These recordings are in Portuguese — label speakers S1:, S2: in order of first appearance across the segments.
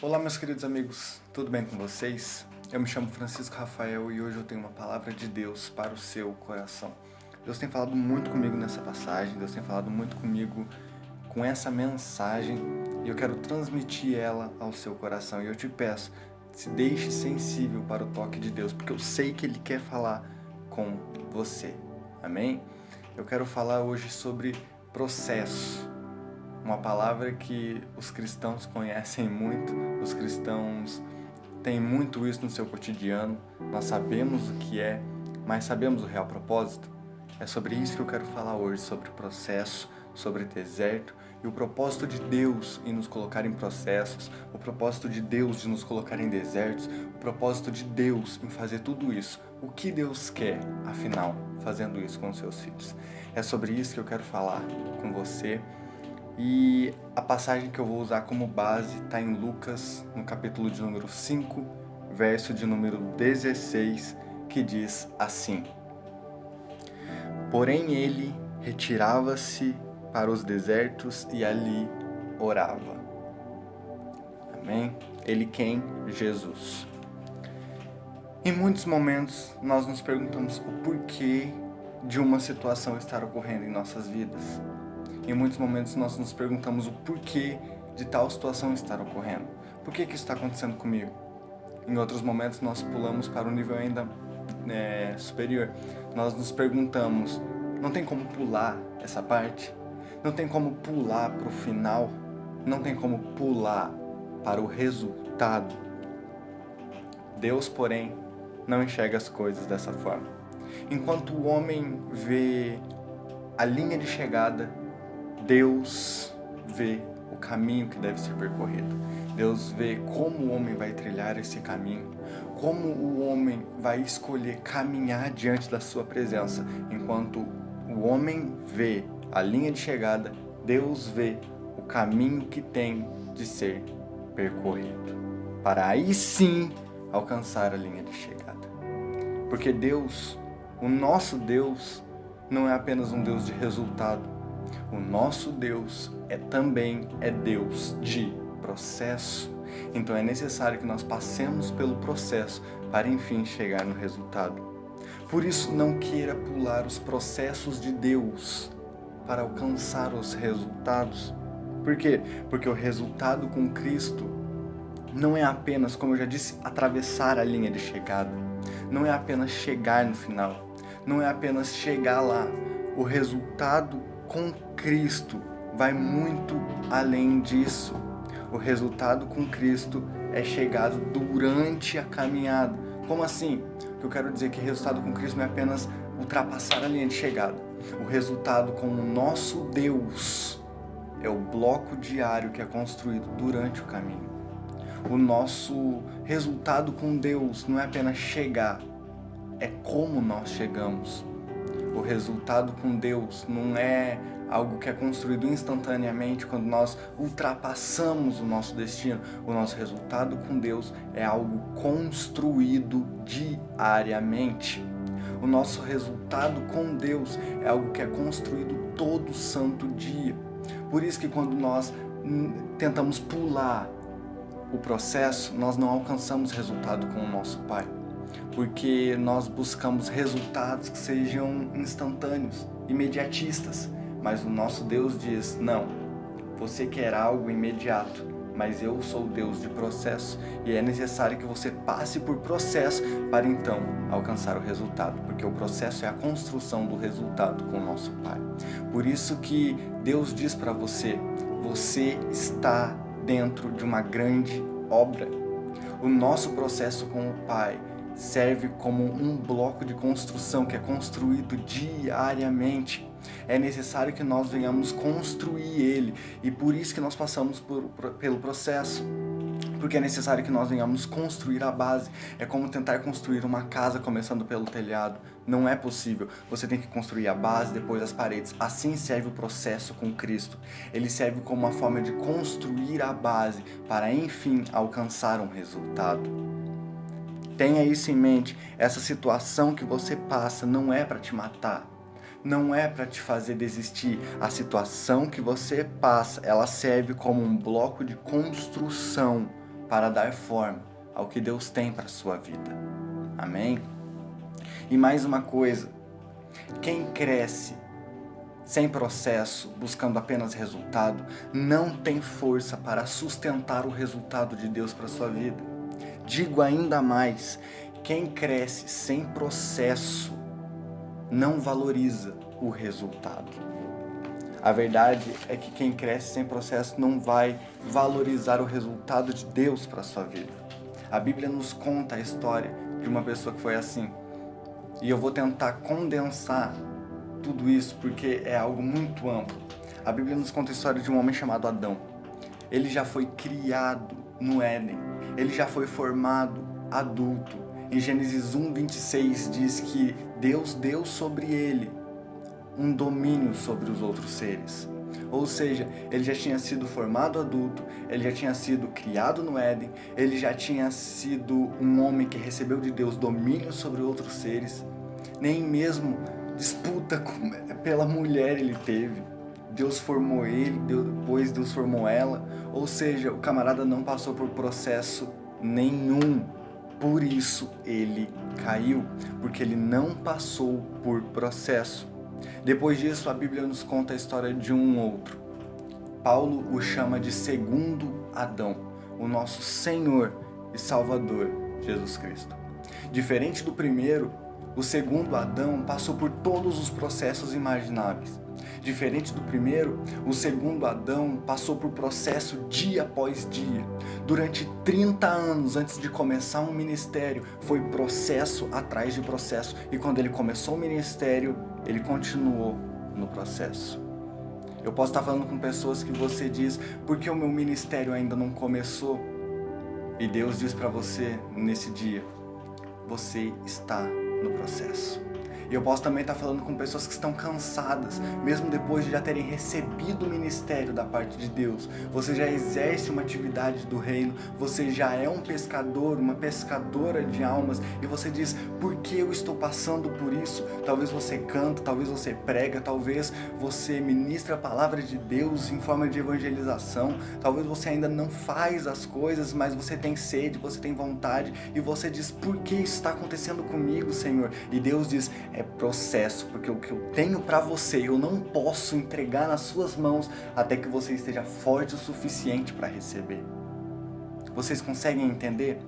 S1: Olá, meus queridos amigos, tudo bem com vocês? Eu me chamo Francisco Rafael e hoje eu tenho uma palavra de Deus para o seu coração. Deus tem falado muito comigo nessa passagem, Deus tem falado muito comigo com essa mensagem e eu quero transmitir ela ao seu coração. E eu te peço, se deixe sensível para o toque de Deus, porque eu sei que Ele quer falar com você. Amém? Eu quero falar hoje sobre processo. Uma palavra que os cristãos conhecem muito, os cristãos têm muito isso no seu cotidiano, nós sabemos o que é, mas sabemos o real propósito? É sobre isso que eu quero falar hoje, sobre processo, sobre deserto e o propósito de Deus em nos colocar em processos, o propósito de Deus de nos colocar em desertos, o propósito de Deus em fazer tudo isso. O que Deus quer, afinal, fazendo isso com os seus filhos? É sobre isso que eu quero falar com você. E a passagem que eu vou usar como base está em Lucas, no capítulo de número 5, verso de número 16, que diz assim: Porém ele retirava-se para os desertos e ali orava. Amém? Ele quem? Jesus. Em muitos momentos nós nos perguntamos o porquê de uma situação estar ocorrendo em nossas vidas. Em muitos momentos nós nos perguntamos o porquê de tal situação estar ocorrendo. Por que isso está acontecendo comigo? Em outros momentos nós pulamos para um nível ainda superior. Nós nos perguntamos, não tem como pular essa parte? Não tem como pular para o final? Não tem como pular para o resultado? Deus, porém, não enxerga as coisas dessa forma. Enquanto o homem vê a linha de chegada, Deus vê o caminho que deve ser percorrido. Deus vê como o homem vai trilhar esse caminho, como o homem vai escolher caminhar diante da sua presença. Enquanto o homem vê a linha de chegada, Deus vê o caminho que tem de ser percorrido, para aí sim alcançar a linha de chegada. Porque Deus, o nosso Deus, não é apenas um Deus de resultado. O nosso Deus também é Deus de processo. Então é necessário que nós passemos pelo processo para enfim chegar no resultado. Por isso não queira pular os processos de Deus para alcançar os resultados. Por quê? Porque o resultado com Cristo não é apenas, como eu já disse, atravessar a linha de chegada. Não é apenas chegar no final. Não é apenas chegar lá. O resultado com Cristo vai muito além disso. O resultado com Cristo é chegado durante a caminhada. Como assim? O que eu quero dizer é que o resultado com Cristo não é apenas ultrapassar a linha de chegada. O resultado com o nosso Deus é o bloco diário que é construído durante o caminho. O nosso resultado com Deus não é apenas chegar, é como nós chegamos. O resultado com Deus não é algo que é construído instantaneamente quando nós ultrapassamos o nosso destino. O nosso resultado com Deus é algo construído diariamente. O nosso resultado com Deus é algo que é construído todo santo dia. Por isso que quando nós tentamos pular o processo, nós não alcançamos resultado com o nosso Pai. Porque nós buscamos resultados que sejam instantâneos, imediatistas. Mas o nosso Deus diz, não, você quer algo imediato, mas eu sou o Deus de processo e é necessário que você passe por processo para então alcançar o resultado, porque o processo é a construção do resultado com o nosso Pai. Por isso que Deus diz para você, você está dentro de uma grande obra. O nosso processo com o Pai serve como um bloco de construção que é construído diariamente. É necessário que nós venhamos construir ele e por isso que nós passamos pelo processo. Porque é necessário que nós venhamos construir a base. É como tentar construir uma casa começando pelo telhado. Não é possível. Você tem que construir a base, depois as paredes. Assim serve o processo com Cristo. Ele serve como uma forma de construir a base para, enfim, alcançar um resultado. Tenha isso em mente. Essa situação que você passa não é para te matar. Não é para te fazer desistir. A situação que você passa, ela serve como um bloco de construção para dar forma ao que Deus tem para a sua vida. Amém? E mais uma coisa, quem cresce sem processo, buscando apenas resultado, não tem força para sustentar o resultado de Deus para a sua vida. Digo ainda mais, quem cresce sem processo não valoriza o resultado. A verdade é que quem cresce sem processo não vai valorizar o resultado de Deus para a sua vida. A Bíblia nos conta a história de uma pessoa que foi assim. E eu vou tentar condensar tudo isso porque é algo muito amplo. A Bíblia nos conta a história de um homem chamado Adão. Ele já foi criado no Éden. Ele já foi formado adulto. Em Gênesis 1:26 diz que Deus deu sobre ele um domínio sobre os outros seres. Ou seja, ele já tinha sido formado adulto, ele já tinha sido criado no Éden, ele já tinha sido um homem que recebeu de Deus domínio sobre outros seres. Nem mesmo disputa pela mulher ele teve. Deus formou ele, depois Deus formou ela. Ou seja, o camarada não passou por processo nenhum. Por isso ele caiu, porque ele não passou por processo. Depois disso, a Bíblia nos conta a história de um outro. Paulo o chama de segundo Adão, o nosso Senhor e Salvador, Jesus Cristo. Diferente do primeiro, o segundo Adão passou por todos os processos imagináveis. Diferente do primeiro, o segundo Adão passou por processo dia após dia. Durante 30 anos antes de começar um ministério, foi processo atrás de processo. E quando ele começou o ministério, ele continuou no processo. Eu posso estar falando com pessoas que você diz, por que o meu ministério ainda não começou? E Deus diz para você nesse dia, você está no processo. E eu posso também estar falando com pessoas que estão cansadas, mesmo depois de já terem recebido o ministério da parte de Deus. Você já exerce uma atividade do reino, você já é um pescador, uma pescadora de almas, e você diz, por que eu estou passando por isso? Talvez você canta, talvez você prega, talvez você ministra a palavra de Deus em forma de evangelização, talvez você ainda não faz as coisas, mas você tem sede, você tem vontade, e você diz, por que isso está acontecendo comigo, Senhor? E Deus diz, é processo, porque o que eu tenho para você eu não posso entregar nas suas mãos até que você esteja forte o suficiente para receber. Vocês conseguem entender?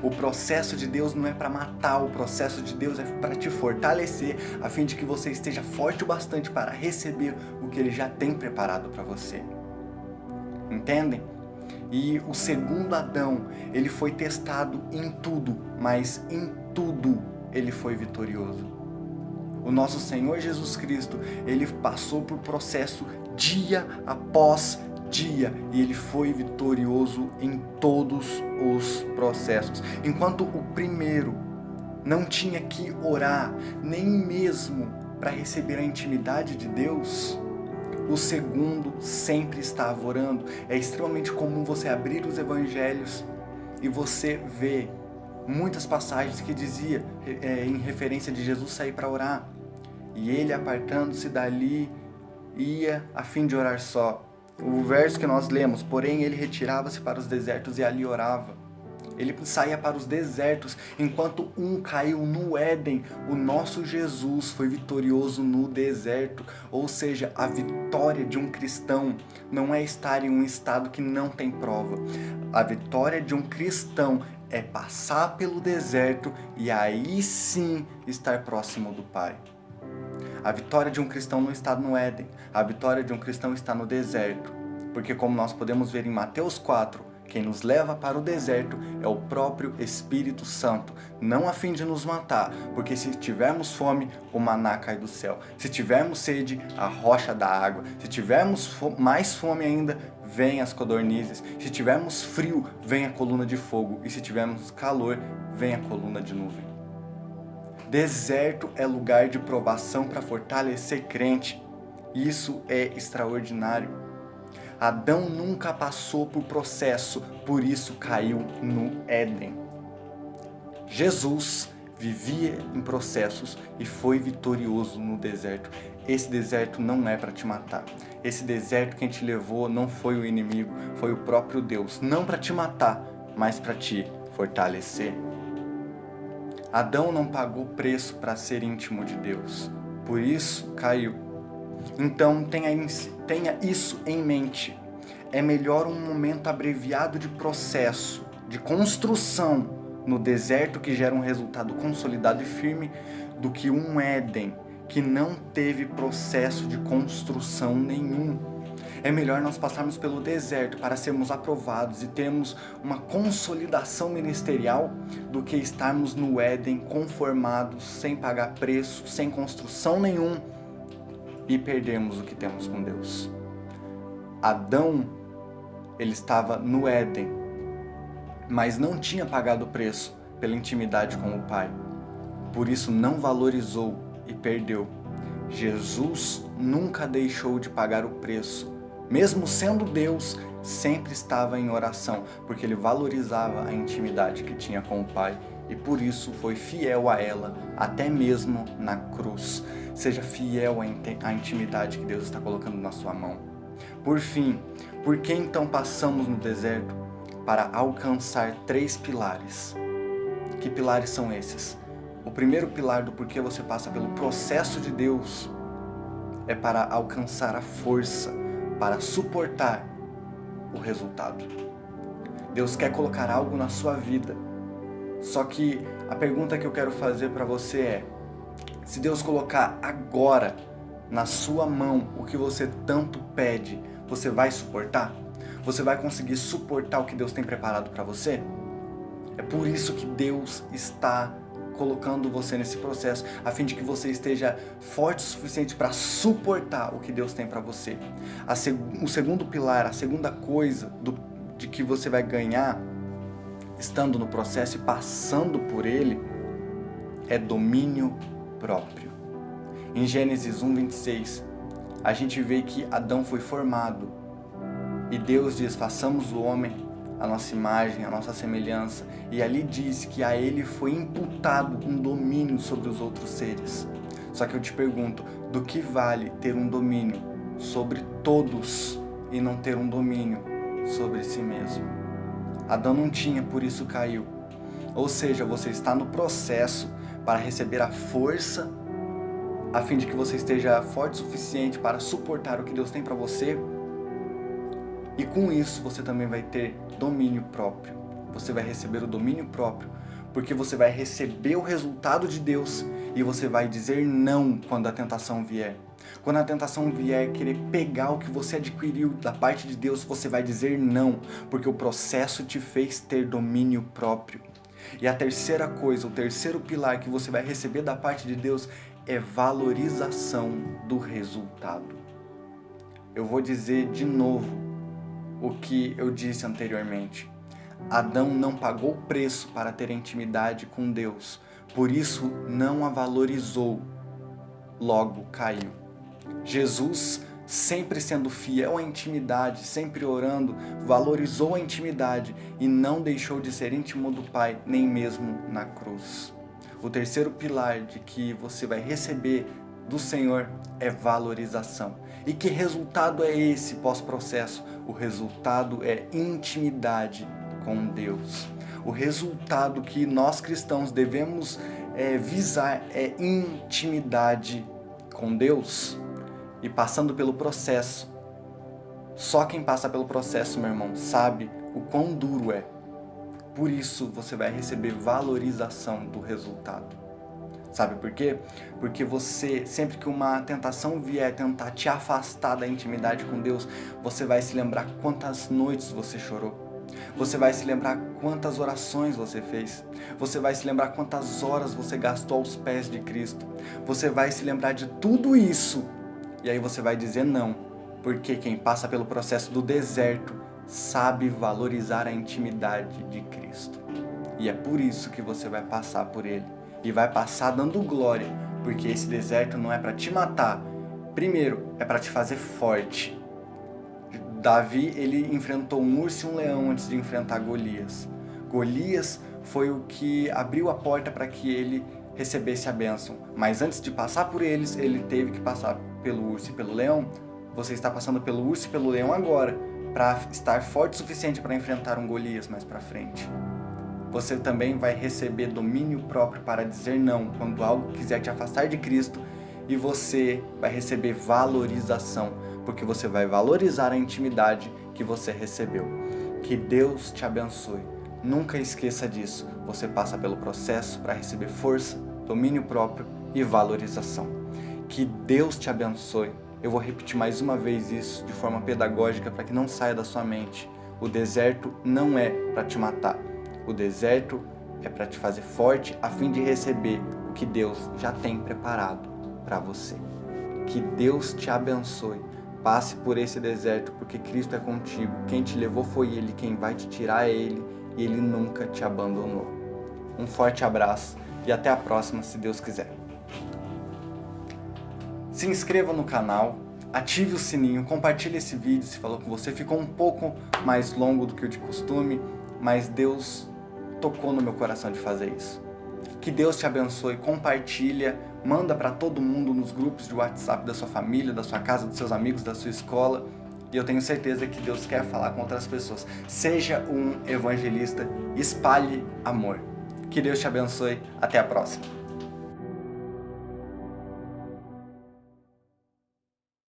S1: O processo de Deus não é para matar, o processo de Deus é para te fortalecer, a fim de que você esteja forte o bastante para receber o que Ele já tem preparado para você. Entendem? E o segundo Adão, ele foi testado em tudo, mas em tudo ele foi vitorioso. O nosso Senhor Jesus Cristo, ele passou por processo dia após dia e ele foi vitorioso em todos os processos. Enquanto o primeiro não tinha que orar nem mesmo para receber a intimidade de Deus, o segundo sempre estava orando. É extremamente comum você abrir os evangelhos e você ver muitas passagens que dizia em referência de Jesus sair para orar. E ele, apartando-se dali, ia a fim de orar só. O verso que nós lemos, porém ele retirava-se para os desertos e ali orava. Ele saía para os desertos, enquanto um caiu no Éden, o nosso Jesus foi vitorioso no deserto. Ou seja, a vitória de um cristão não é estar em um estado que não tem prova. A vitória de um cristão é passar pelo deserto e aí sim estar próximo do Pai. A vitória de um cristão não está no Éden, a vitória de um cristão está no deserto. Porque como nós podemos ver em Mateus 4, quem nos leva para o deserto é o próprio Espírito Santo, não a fim de nos matar, porque se tivermos fome, o maná cai do céu. Se tivermos sede, a rocha dá água. Se tivermos mais fome ainda, vem as codornizes. Se tivermos frio, vem a coluna de fogo. E se tivermos calor, vem a coluna de nuvem. Deserto é lugar de provação para fortalecer crente. Isso é extraordinário. Adão nunca passou por processo, por isso caiu no Éden. Jesus vivia em processos e foi vitorioso no deserto. Esse deserto não é para te matar. Esse deserto quem te levou não foi o inimigo, foi o próprio Deus. Não para te matar, mas para te fortalecer. Adão não pagou preço para ser íntimo de Deus, por isso caiu. Então tenha isso em mente. É melhor um momento abreviado de processo, de construção no deserto que gera um resultado consolidado e firme, do que um Éden que não teve processo de construção nenhum. É melhor nós passarmos pelo deserto para sermos aprovados e termos uma consolidação ministerial do que estarmos no Éden conformados, sem pagar preço, sem construção nenhum e perdermos o que temos com Deus. Adão, ele estava no Éden, mas não tinha pagado o preço pela intimidade com o Pai. Por isso não valorizou e perdeu. Jesus nunca deixou de pagar o preço. Mesmo sendo Deus, sempre estava em oração, porque ele valorizava a intimidade que tinha com o Pai e por isso foi fiel a ela, até mesmo na cruz. Seja fiel à intimidade que Deus está colocando na sua mão. Por fim, por que então passamos no deserto? Para alcançar 3 pilares. Que pilares são esses? O primeiro pilar do porquê você passa pelo processo de Deus é para alcançar a força, para suportar o resultado. Deus quer colocar algo na sua vida. Só que a pergunta que eu quero fazer para você é: se Deus colocar agora na sua mão o que você tanto pede, você vai suportar? Você vai conseguir suportar o que Deus tem preparado para você? É por isso que Deus está colocando você nesse processo, a fim de que você esteja forte o suficiente para suportar o que Deus tem para você. O segundo pilar, a segunda coisa de que você vai ganhar estando no processo e passando por ele, é domínio próprio. Em Gênesis 1:26, a gente vê que Adão foi formado e Deus diz: façamos o homem a nossa imagem, a nossa semelhança, e ali diz que a ele foi imputado um domínio sobre os outros seres. Só que eu te pergunto, do que vale ter um domínio sobre todos e não ter um domínio sobre si mesmo? Adão não tinha, por isso caiu. Ou seja, você está no processo para receber a força, a fim de que você esteja forte o suficiente para suportar o que Deus tem para você. E com isso você também vai ter domínio próprio. Você vai receber o domínio próprio, porque você vai receber o resultado de Deus e você vai dizer não quando a tentação vier. Quando a tentação vier querer pegar o que você adquiriu da parte de Deus, você vai dizer não, porque o processo te fez ter domínio próprio. E a terceira coisa, o terceiro pilar que você vai receber da parte de Deus é valorização do resultado. Eu vou dizer de novo o que eu disse anteriormente. Adão não pagou preço para ter intimidade com Deus, por isso não a valorizou, logo caiu. Jesus, sempre sendo fiel à intimidade, sempre orando, valorizou a intimidade e não deixou de ser íntimo do Pai, nem mesmo na cruz. O terceiro pilar de que você vai receber do Senhor é valorização. E que resultado é esse pós-processo? O resultado é intimidade com Deus. O resultado que nós cristãos devemos visar é intimidade com Deus. E passando pelo processo, só quem passa pelo processo, meu irmão, sabe o quão duro é. Por isso você vai receber valorização do resultado. Sabe por quê? Porque você, sempre que uma tentação vier tentar te afastar da intimidade com Deus, você vai se lembrar quantas noites você chorou. Você vai se lembrar quantas orações você fez. Você vai se lembrar quantas horas você gastou aos pés de Cristo. Você vai se lembrar de tudo isso. E aí você vai dizer não. Porque quem passa pelo processo do deserto sabe valorizar a intimidade de Cristo. E é por isso que você vai passar por ele. E vai passar dando glória, porque esse deserto não é para te matar. Primeiro, é para te fazer forte. Davi, ele enfrentou um urso e um leão antes de enfrentar Golias. Golias foi o que abriu a porta para que ele recebesse a bênção. Mas antes de passar por eles, ele teve que passar pelo urso e pelo leão. Você está passando pelo urso e pelo leão agora, para estar forte o suficiente para enfrentar um Golias mais para frente. Você também vai receber domínio próprio para dizer não quando algo quiser te afastar de Cristo, e você vai receber valorização, porque você vai valorizar a intimidade que você recebeu. Que Deus te abençoe. Nunca esqueça disso. Você passa pelo processo para receber força, domínio próprio e valorização. Que Deus te abençoe. Eu vou repetir mais uma vez isso de forma pedagógica para que não saia da sua mente. O deserto não é para te matar. O deserto é para te fazer forte a fim de receber o que Deus já tem preparado para você. Que Deus te abençoe. Passe por esse deserto porque Cristo é contigo. Quem te levou foi Ele, quem vai te tirar é Ele, e Ele nunca te abandonou. Um forte abraço e até a próxima, se Deus quiser. Se inscreva no canal, ative o sininho, compartilhe esse vídeo se falou com você. Ficou um pouco mais longo do que o de costume, mas Deus tocou no meu coração de fazer isso. Que Deus te abençoe, compartilha, manda para todo mundo nos grupos de WhatsApp da sua família, da sua casa, dos seus amigos, da sua escola. E eu tenho certeza que Deus quer falar com outras pessoas. Seja um evangelista, espalhe amor. Que Deus te abençoe, até a próxima.